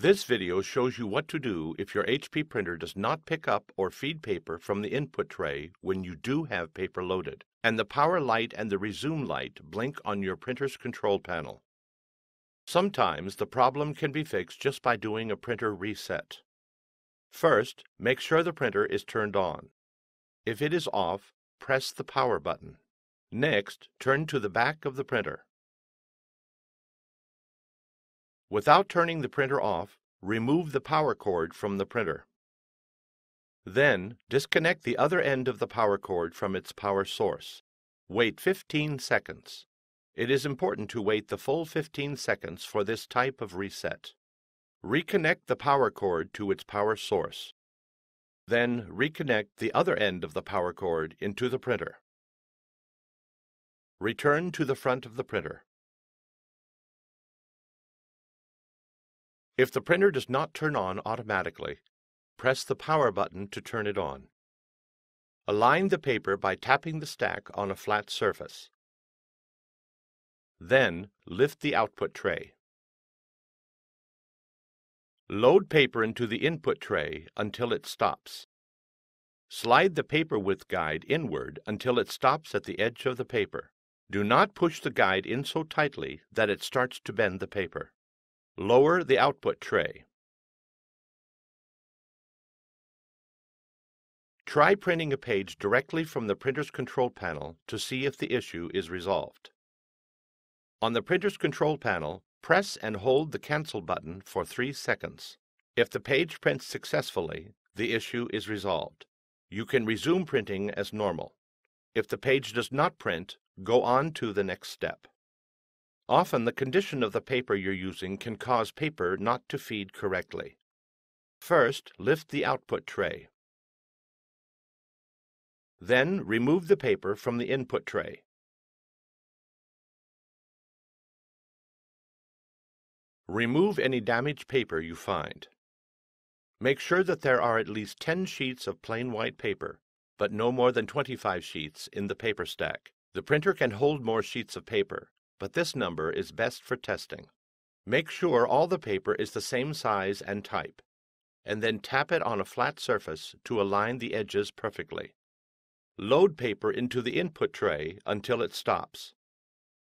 This video shows you what to do if your HP printer does not pick up or feed paper from the input tray when you do have paper loaded, and the power light and the resume light blink on your printer's control panel. Sometimes the problem can be fixed just by doing a printer reset. First, make sure the printer is turned on. If it is off, press the power button. Next, turn to the back of the printer. Without turning the printer off, remove the power cord from the printer. Then, disconnect the other end of the power cord from its power source. Wait 15 seconds. It is important to wait the full 15 seconds for this type of reset. Reconnect the power cord to its power source. Then, reconnect the other end of the power cord into the printer. Return to the front of the printer. If the printer does not turn on automatically, press the power button to turn it on. Align the paper by tapping the stack on a flat surface. Then, lift the output tray. Load paper into the input tray until it stops. Slide the paper width guide inward until it stops at the edge of the paper. Do not push the guide in so tightly that it starts to bend the paper. Lower the output tray. Try printing a page directly from the printer's control panel to see if the issue is resolved. On the printer's control panel, press and hold the Cancel button for 3 seconds. If the page prints successfully, the issue is resolved. You can resume printing as normal. If the page does not print, go on to the next step. Often the condition of the paper you're using can cause paper not to feed correctly. First, lift the output tray. Then, remove the paper from the input tray. Remove any damaged paper you find. Make sure that there are at least 10 sheets of plain white paper, but no more than 25 sheets in the paper stack. The printer can hold more sheets of paper, but this number is best for testing. Make sure all the paper is the same size and type, and then tap it on a flat surface to align the edges perfectly. Load paper into the input tray until it stops.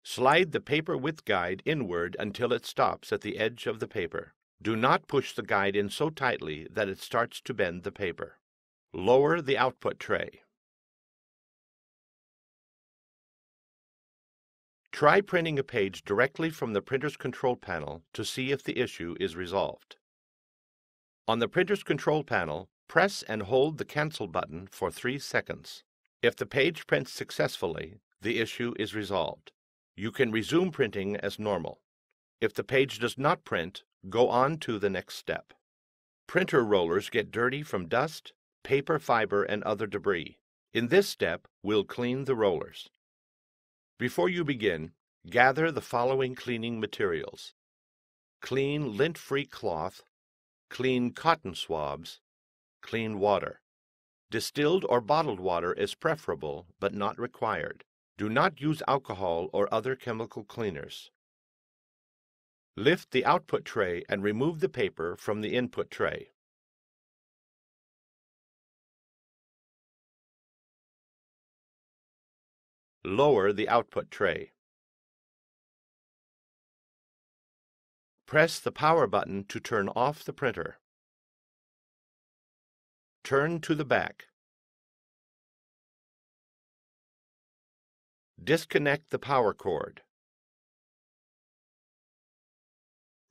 Slide the paper width guide inward until it stops at the edge of the paper. Do not push the guide in so tightly that it starts to bend the paper. Lower the output tray. Try printing a page directly from the printer's control panel to see if the issue is resolved. On the printer's control panel, press and hold the Cancel button for 3 seconds. If the page prints successfully, the issue is resolved. You can resume printing as normal. If the page does not print, go on to the next step. Printer rollers get dirty from dust, paper fiber, and other debris. In this step, we'll clean the rollers. Before you begin, gather the following cleaning materials: clean lint-free cloth, clean cotton swabs, clean water. Distilled or bottled water is preferable but not required. Do not use alcohol or other chemical cleaners. Lift the output tray and remove the paper from the input tray. Lower the output tray. Press the power button to turn off the printer. Turn to the back. Disconnect the power cord.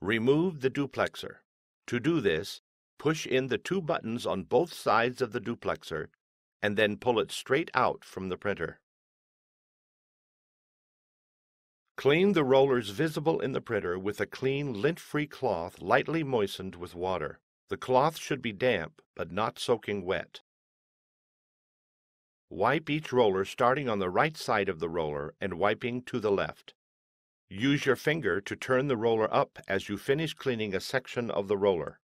Remove the duplexer. To do this, push in the 2 buttons on both sides of the duplexer and then pull it straight out from the printer. Clean the rollers visible in the printer with a clean lint-free cloth lightly moistened with water. The cloth should be damp but not soaking wet. Wipe each roller starting on the right side of the roller and wiping to the left. Use your finger to turn the roller up as you finish cleaning a section of the roller.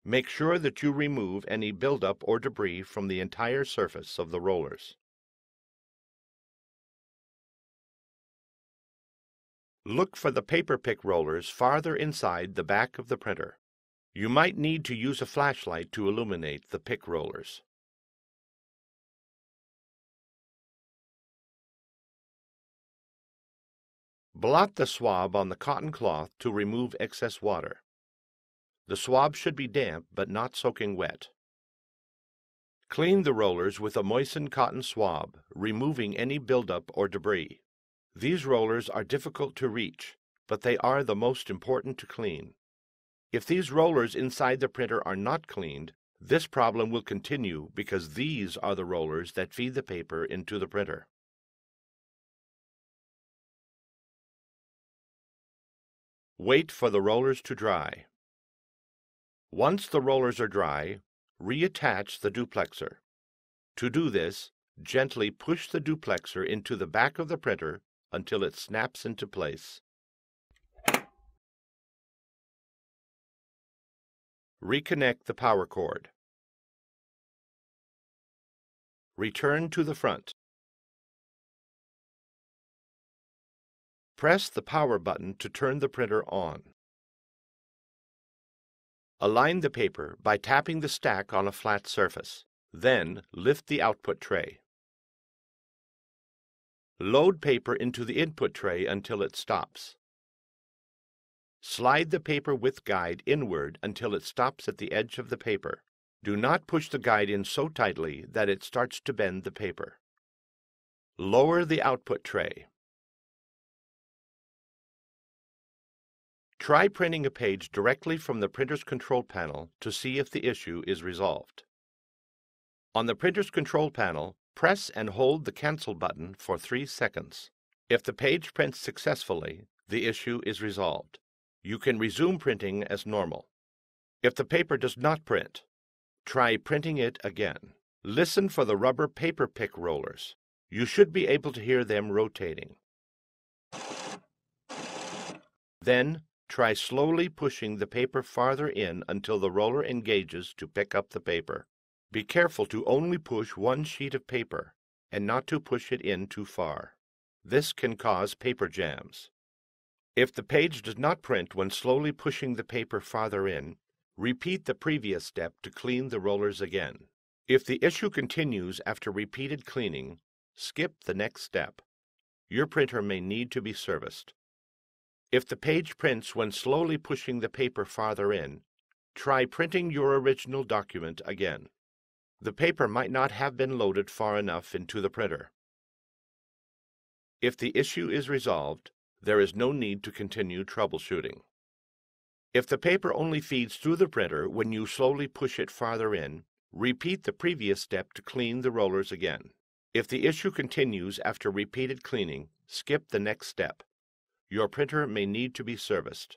Make sure that you remove any buildup or debris from the entire surface of the rollers. Look for the paper pick rollers farther inside the back of the printer. You might need to use a flashlight to illuminate the pick rollers. Blot the swab on the cotton cloth to remove excess water. The swab should be damp but not soaking wet. Clean the rollers with a moistened cotton swab, removing any buildup or debris. These rollers are difficult to reach, but they are the most important to clean. If these rollers inside the printer are not cleaned, this problem will continue because these are the rollers that feed the paper into the printer. Wait for the rollers to dry. Once the rollers are dry, reattach the duplexer. To do this, gently push the duplexer into the back of the printer until it snaps into place. Reconnect the power cord. Return to the front. Press the power button to turn the printer on. Align the paper by tapping the stack on a flat surface. Then, lift the output tray. Load paper into the input tray until it stops. Slide the paper width guide inward until it stops at the edge of the paper. Do not push the guide in so tightly that it starts to bend the paper. Lower the output tray. Try printing a page directly from the printer's control panel to see if the issue is resolved. On the printer's control panel, press and hold the Cancel button for 3 seconds. If the page prints successfully, the issue is resolved. You can resume printing as normal. If the paper does not print, try printing it again. Listen for the rubber paper pick rollers. You should be able to hear them rotating. Then, try slowly pushing the paper farther in until the roller engages to pick up the paper. Be careful to only push one sheet of paper and not to push it in too far. This can cause paper jams. If the page does not print when slowly pushing the paper farther in, repeat the previous step to clean the rollers again. If the issue continues after repeated cleaning, skip the next step. Your printer may need to be serviced. If the page prints when slowly pushing the paper farther in, try printing your original document again. The paper might not have been loaded far enough into the printer. If the issue is resolved, there is no need to continue troubleshooting. If the paper only feeds through the printer when you slowly push it farther in, repeat the previous step to clean the rollers again. If the issue continues after repeated cleaning, skip the next step. Your printer may need to be serviced.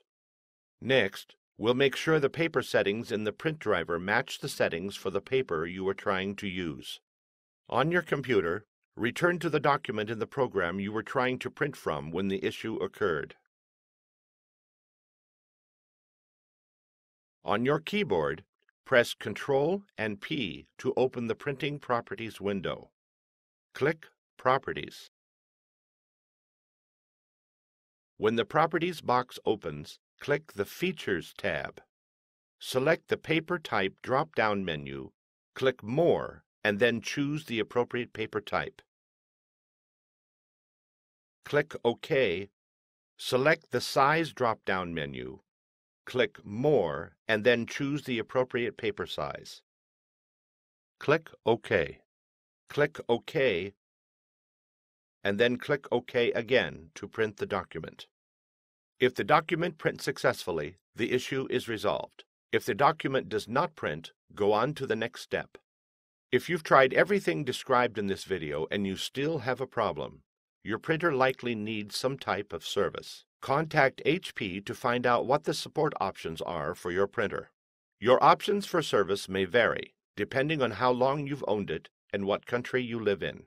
Next, we'll make sure the paper settings in the print driver match the settings for the paper you are trying to use. On your computer, return to the document in the program you were trying to print from when the issue occurred. On your keyboard, press Ctrl and P to open the Printing Properties window. Click Properties. When the Properties box opens, click the Features tab. Select the Paper Type drop-down menu, click More, and then choose the appropriate paper type. Click OK. Select the Size drop-down menu, click More, and then choose the appropriate paper size. Click OK. Click OK, and then click OK again to print the document. If the document prints successfully, the issue is resolved. If the document does not print, go on to the next step. If you've tried everything described in this video and you still have a problem, your printer likely needs some type of service. Contact HP to find out what the support options are for your printer. Your options for service may vary, depending on how long you've owned it and what country you live in.